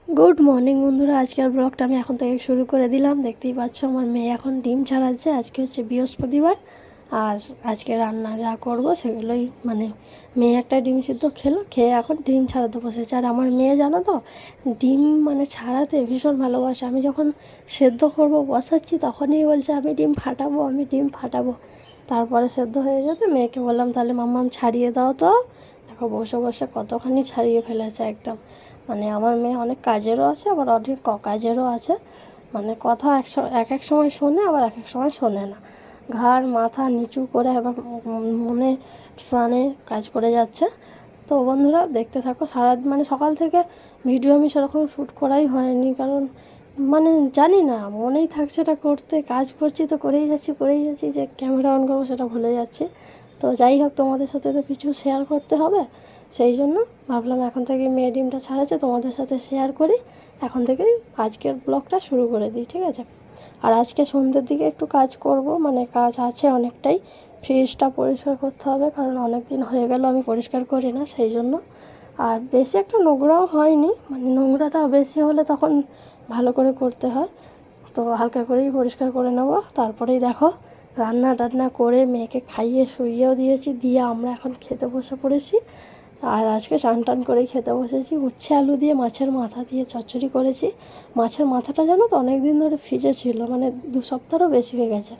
Good morning বন্ধুরা, আজকের ব্লগটা আমি এখন থেকে শুরু করে দিলাম। দেখতেই পাচ্ছ আমার মেয়ে এখন ডিম ছাড়াচ্ছে। আজকে হচ্ছে বৃহস্পতিবার, আর আজকে রান্না যা করব সেগুলোই মেয়ে একটা ডিম সিদ্ধ খেয়ে এখন ডিম ছাড়াতে বসেছে। আর আমার মেয়ে জানো তো, ডিম ছাড়াতে ভীষণ ভালোবাসে। আমি যখন সেদ্ধ করব বসাচ্ছি তখনই বলছে আমি ডিম ফাটাবো। তারপরে সেদ্ধ হয়ে যেতে মেয়েকে বললাম তাহলে মাম্মাম ছাড়িয়ে দাও তো। দেখো বসে বসে কতখানি ছাড়িয়ে ফেলেছে একদম। আমার মেয়ে অনেক কাজেরও আছে, আবার অনেক কাজেরও আছে। কথা এক এক সময় শোনে, আবার এক এক সময় শোনে না। ঘাড় মাথা নিচু করে একদম মনে প্রাণে কাজ করে যাচ্ছে। তো বন্ধুরা দেখতে থাকো। সকাল থেকে ভিডিও আমি সেরকম শ্যুট করাই হয়নি, কারণ জানি না, মনেই থাকছে এটা করতে। কাজ করছি তো করেই যাচ্ছি, যে ক্যামেরা অন করবো সেটা ভুলে যাচ্ছি। তো যাই হোক, তোমাদের সাথে তো কিছু শেয়ার করতে হবে, সেই জন্য ভাবলাম এখন থেকে মেয়ে ডিমটা ছাড়াচ্ছে তোমাদের সাথে শেয়ার করি। এখন থেকেই আজকের ব্লগটা শুরু করে দিই, ঠিক আছে? আর আজকে সন্ধ্যের দিকে একটু কাজ করব, কাজ আছে অনেকটাই। ফ্রিজটা পরিষ্কার করতে হবে, কারণ অনেক দিন হয়ে গেল আমি পরিষ্কার করি না, সেই জন্য। আর বেশি একটা নোংরাও হয়নি, নোংরাটা বেশি হলে তখন ভালো করে করতে হয়। তো হালকা করেই পরিষ্কার করে নেব। তারপরেই দেখো রান্না করে মেয়েকে খাইয়ে শুইয়েও দিয়েছি, দিয়ে আমরা এখন খেতে বসে পড়েছি। আর আজকে টান করেই খেতে বসেছি। উচ্ছে আলু দিয়ে মাছের মাথা দিয়ে চচ্চড়ি করেছি। মাছের মাথাটা জানো তো অনেক দিন ধরে ফ্রিজে ছিল, 2 সপ্তাহও বেশি হয়ে গেছে।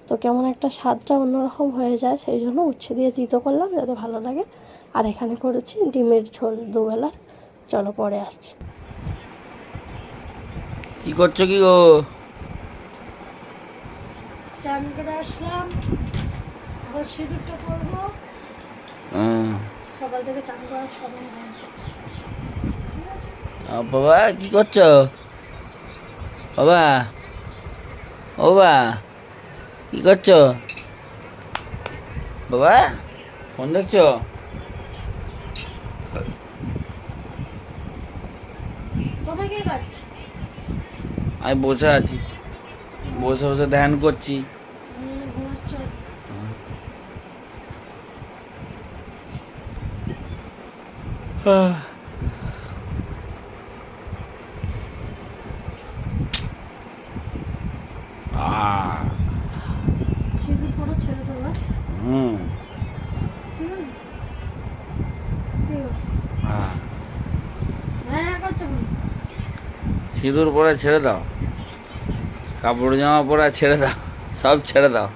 তো কেমন একটা স্বাদটা অন্যরকম হয়ে যায়, সেই জন্য উচ্ছে দিয়ে তিতো করলাম যাতে ভালো লাগে। আর এখানে করেছি ডিমের ঝোল দুবেলার। চলো পরে আসছি। কি করছো কি গো? চান করে আসলাম, আবার সিঁদুরটা করবো। সকাল থেকে চান করার সময় হয়। বাবা কি করছো? বাবা, ও বাবা কি করছো? বাবা ফোন দেখছো? আমি বসে আছি, বসে বসে ধ্যান করছি। সিঁদুর পরে ছেড়ে দেবো। সিঁদুর পরে ছেড়ে দাও, কাপড় জামা পরে ছেড়ে দাও, সব ছেড়ে দাও।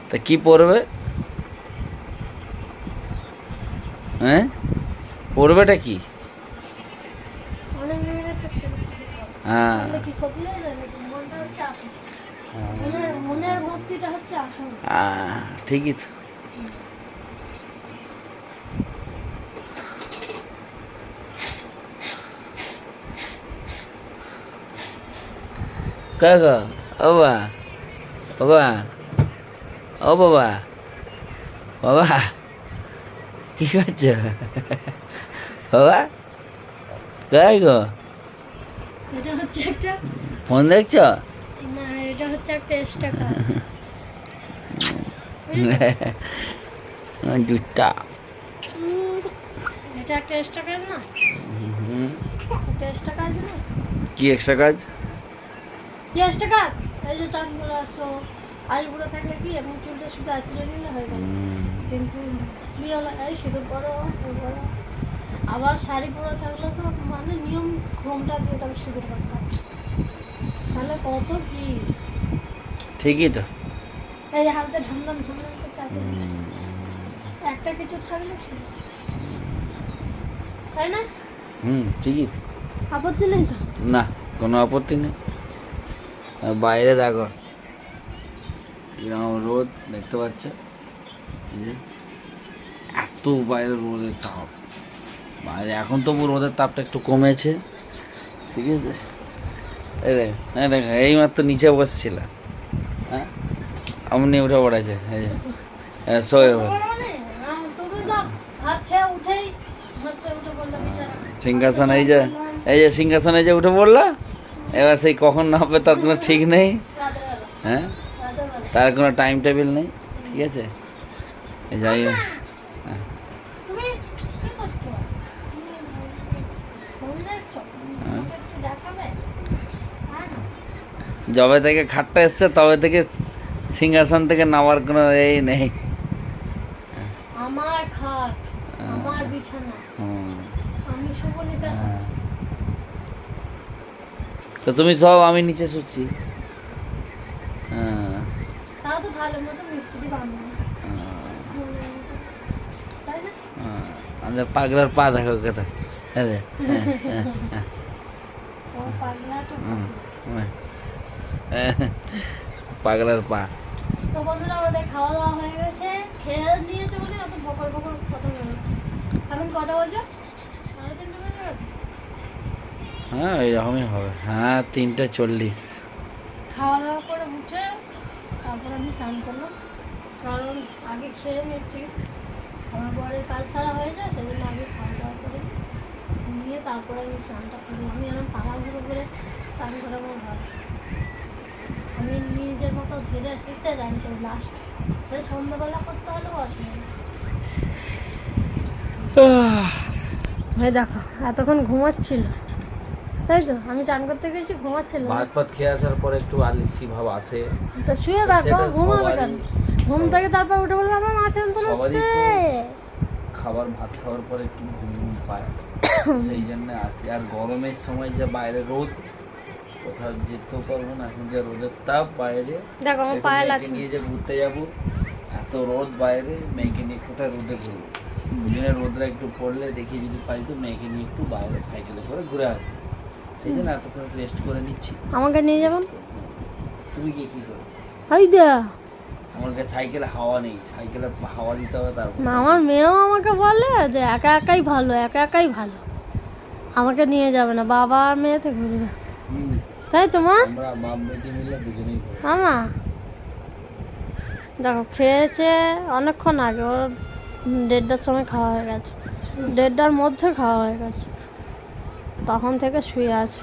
তা কি পরবে? হ্যাঁ, পরবেটা কি? হ্যাঁ, ঠিকই তো। কাকা, ও বাবা, বাবা, ও বাবা, বাবা কি করছো? বাবা কাই গো, এটা হচ্ছে একটা, ফোন দেখছো? না এটা হচ্ছে একটা এক্সট্রা জুতা। এটা একটা এক্সট্রা কাজ না? এটা এক্সট্রা কাজ না? কি এক্সট্রা কাজ? কি এক্সট্রা কাজ? এই যে চান করে আসছো, আইবুড়ো থাকলে কি এমনি চুলটা শুধু আঁচড়ে নিলে হয়ে গেল। কিন্তু বিয়ে এই সিঁদুর করো, আবার শাড়ি পরে থাকলে তো নিয়ম ঘোমটা দিয়ে তবে সিঁদুর করতাম, তাহলে কত কি। ঠিকই তো। এই যে হালকা ঢামলাম করে চাপে একটা কিছু থাকলে তাই না? ঠিকই। আপত্তি নেই তো? না, কোনো আপত্তি নেই। বাইরে দেখো এরকম রোদ দেখতে পাচ্ছ, এত বাইরে রোদের তাপ। বাইরে এখন তবু রোদের তাপটা একটু কমেছে, ঠিক আছে? এই দেখ এই মাত্র নিচে বসেছিলাম, হ্যাঁ আমনি উঠে পড়েছে, এই যে শোয়ে সিংহাসন, এই যে সিংহাসনে যে উঠে পড়লো। এবার সেই কখন নামবে তার কোনো ঠিক নেই, হ্যাঁ, তার কোনো টাইম টেবিল নেই, ঠিক আছে? যাই হোক, যবে থেকে খাটটা এসছে তবে থেকে সিংহাসন থেকে নামার কোনো এই নেই। আমার খাট, আমার বিছানা, হুম। আমি শুভ নিতে। হ্যাঁ। তো তুমি সব, আমি নিচে শুচ্ছি। হ্যাঁ। তাও তো ভালো মতো মিস্ত্রি বানানো, তাই না? আমাদের পাগলার পা দেখো কথা। ও পাগলা তো পাগলার পা। তো বন্ধুরা, আমাদের খাওয়া দাওয়া হয়ে গেছে, খেয়ে নিয়েছে বলে অত বকর বকর কথা বলে। এখন কটা বাজে? 3:30 বাজে গেছে। হ্যাঁ এইরকমই হবে। হ্যাঁ 3:40। খাওয়া দাওয়া করে উঠে তারপর আমি স্নান করলাম, কারণ আগে খেয়ে নিচ্ছি, আমার বরের কাজ সারা হয়ে যায়, সেই জন্য আগে খাওয়া দাওয়া করে নিয়ে তারপরে আমি স্নানটা করি। আমি এরকম তাড়াহুড়ো করে স্নান করে আমার ভালো, আমি নিজের মতো ধীরে সুস্থে জানি তো লাস্ট সে সন্ধ্যাবেলা করতে হলেও অসুবিধা নেই। ভাই দেখো এতক্ষণ ঘুমাচ্ছিল, তাই তো? আমি চান করতে গেছি, ঘুমাচ্ছিল। ভাত ফাত খেয়ে আসার পর একটু আলিসি ভাব আছে। তো শুয়ে দেখো, সেটা ঘুমাবে কেন? সবারই- ঘুম থেকে তারপর উঠে বললো আমার মাছ আনতে সবারই হচ্ছে। খাবার, ভাত খাওয়ার পর একটু ঘুম পায়, সেই জন্য আসি। আর গরমের সময় যে বাইরে রোদ, কোথাও যেতেও পারবো না, এখন যে রোদের তাপ বাইরে। দেখো আমার একটু পায়ে মেয়েকে লাগছে। নিয়ে যে ঘুরতে যাবো, এত রোদ বাইরে, মেয়েকে নিয়ে কোথায় রোদে ঘুরবো? দুদিনে রোদরা একটু পড়লে দেখি যদি পাই তো মেয়েকে নিয়ে একটু বাইরে সাইকেলে করে ঘুরে আসবো, সেই জন্য এতক্ষণ রেস্ট করে নিচ্ছি। আমাকে নিয়ে যাবেন? তুমি গিয়ে কি করো? ওই দা আমার কাছে সাইকেলে হাওয়া নেই, সাইকেলে হাওয়া দিতে হবে তারপর। না, আমার মেয়েও আমাকে বলে যে একা একাই ভালো, একা একাই ভালো, আমাকে নিয়ে যাবে না, বাবা আর মেয়েতে ঘুরবে, হুম, তাই তো মা? আমরা বাপ বেটি মিলে দুজনেই করবো। আমা দেখো খেয়েছে অনেকক্ষণ আগে, ওর 1:30টার সময় খাওয়া হয়ে গেছে, 1:30টার মধ্যে খাওয়া হয়ে গেছে, তখন থেকে শুয়ে আছে।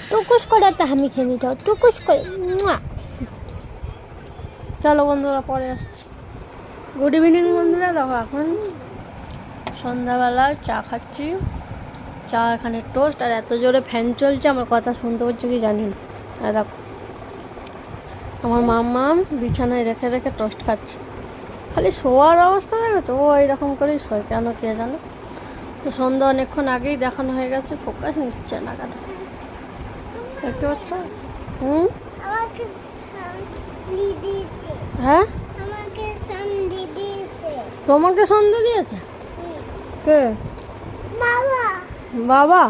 টুকুস করে একটা আমি খেয়ে নিতে হবে, টুকুস করে। মুয়া। চলো বন্ধুরা, পরে আসছি। গুড ইভিনিং বন্ধুরা, দেখো এখন সন্ধ্যাবেলা চা খাচ্ছি, চা এখানে টোস্ট, আর এত জোরে ফ্যান চলছে আমার কথা শুনতে পাচ্ছি কি জানি না। আর দেখো আমার মাম্মাম বিছানায় রেখে রেখে টোস্ট খাচ্ছে, খালি শোয়ার অবস্থা হয়ে গেছে, ও এইরকম করেই শোয় কেন কে জানো। তো সন্ধ্যা অনেকক্ষণ আগেই দেখানো হয়ে গেছে, ফোকাস নিচ্ছে না কেন, দেখতে পাচ্ছ? হুম, হ্যাঁ তোমাকে সন্ধ্যা দিয়েছে কে? বাবা।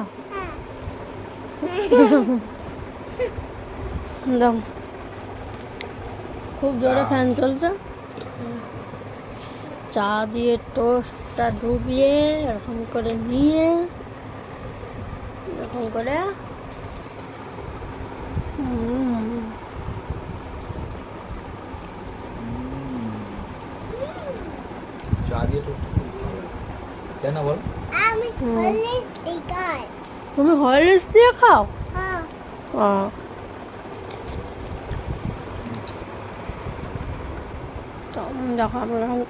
দাও, খুব জোরে ফ্যান চলছে, চা দিয়ে টোস্টটা ডুবিয়ে এরকম করে নিয়ে এরকম করে চা দিয়ে টোস্ট কেন বল? তুমি হরলিক্স দিয়ে খাও? তো দেখো আমি এখন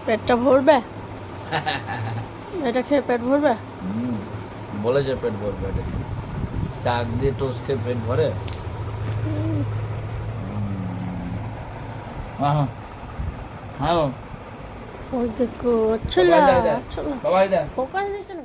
পেটটা ভরবে, এটা খেয়ে পেট ভরবে? বলেছে পেট ভরবে, এটা কি চা দিয়ে টোস্ট খেয়ে পেট ভরে? হ্যাঁ হ্যাঁ হ্যাঁ ওই দেখো ছোলা ছোলা বাবা ফোকাস দিচ্ছে না।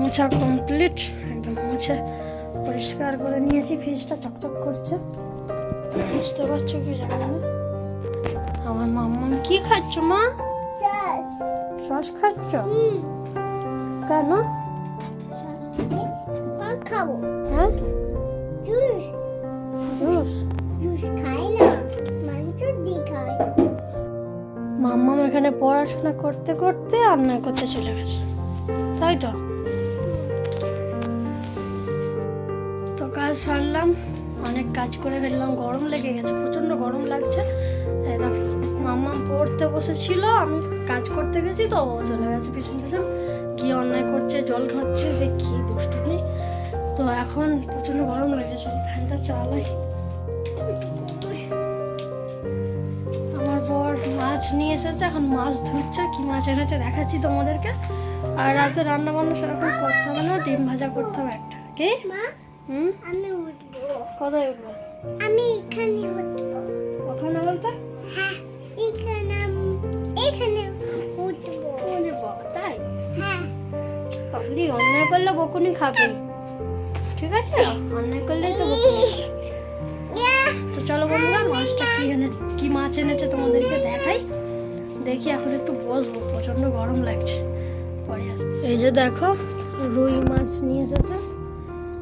মোছা কমপ্লিট, একদম মুছে পরিষ্কার করে নিয়েছি। ফ্রিজটা চকচক করছে, বুঝতে পারছো কি জানো না? আমার মাম্মা কি খাচ্ছ মা? সস খাচ্ছ? কেন? খাবো হ্যাঁ জুস জুস। জুস খাই না, মাংস দিয়ে খাই। মাম্মা এখানে পড়াশোনা করতে করতে রান্না করতে চলে গেছে, তাই তো? তো কাজ সারলাম, অনেক কাজ করে ফেললাম, গরম লেগে গেছে, প্রচন্ড গরম লাগছে। এই দেখো মাম্মা পড়তে বসেছিল, আমি কাজ করতে গেছি তো ও চলে গেছে পিছন পিছন। কি অন্যায় করছে, জল খাচ্ছে, সে কি দুষ্টু নেই। তো এখন প্রচন্ড গরম লাগছে, চল ফ্যানটা চালাই। আমার বর মাছ নিয়ে এসেছে, এখন মাছ ধরছে, কি মাছ এনেছে দেখাচ্ছি তোমাদেরকে। আর রাতে রান্না বান্না সেরকম করতে হবে না, ডিম ভাজা করতে হবে একটা। কি? মা হুম, আমি উঠবো, কোথায় উঠবো? আমি এখানে উঠবো। ওখানে বলতে? হ্যাঁ এখানে এখানে উঠবো। ওরে বাবা, তাই? হ্যাঁ পাগলি, অন্যায় করলে বকুনি খাবে, ঠিক আছে? অন্যায় করলেই তো বকুনি। তো চলো বন্ধুরা, মাছটা কি মাছ এনেছে তোমাদেরকে দেখাই। দেখি, এখন একটু বসবো, প্রচন্ড গরম লাগছে, পরে আসছি। এই যে দেখো, রুই মাছ নিয়ে এসেছে,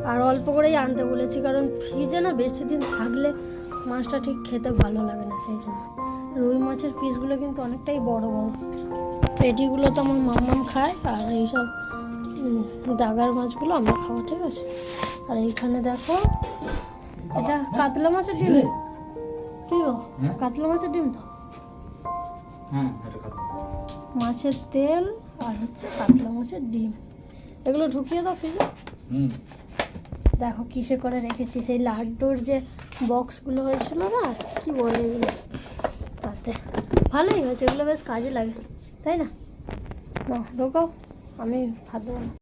আর অল্প করেই আনতে বলেছি, কারণ ফ্রিজে না বেশি দিন থাকলে মাছটা ঠিক খেতে ভালো লাগে না, সেই জন্য। রুই মাছের পিসগুলো কিন্তু অনেকটাই বড় বড়। পেটিগুলো তো আমার মাম্মাম খায়, আর এইসব দাগার মাছগুলো আমরা খাবো, ঠিক আছে? আর এইখানে দেখো, এটা কাতলা মাছের ডিম। কি গো, কাতলা মাছের ডিম তো? মাছের তেল আর হচ্ছে কাতলা মাছের ডিম, এগুলো ঢুকিয়ে দাও ফ্রিজে। দেখো কিসে করে রেখেছি, সেই লাড্ডুর যে বক্সগুলো হয়েছিল না, কি বলে এগুলো, তাতে ভালোই হয়েছে, এগুলো বেশ কাজে লাগে, তাই না? না ঢোকাও, আমি ভাত দেবো না।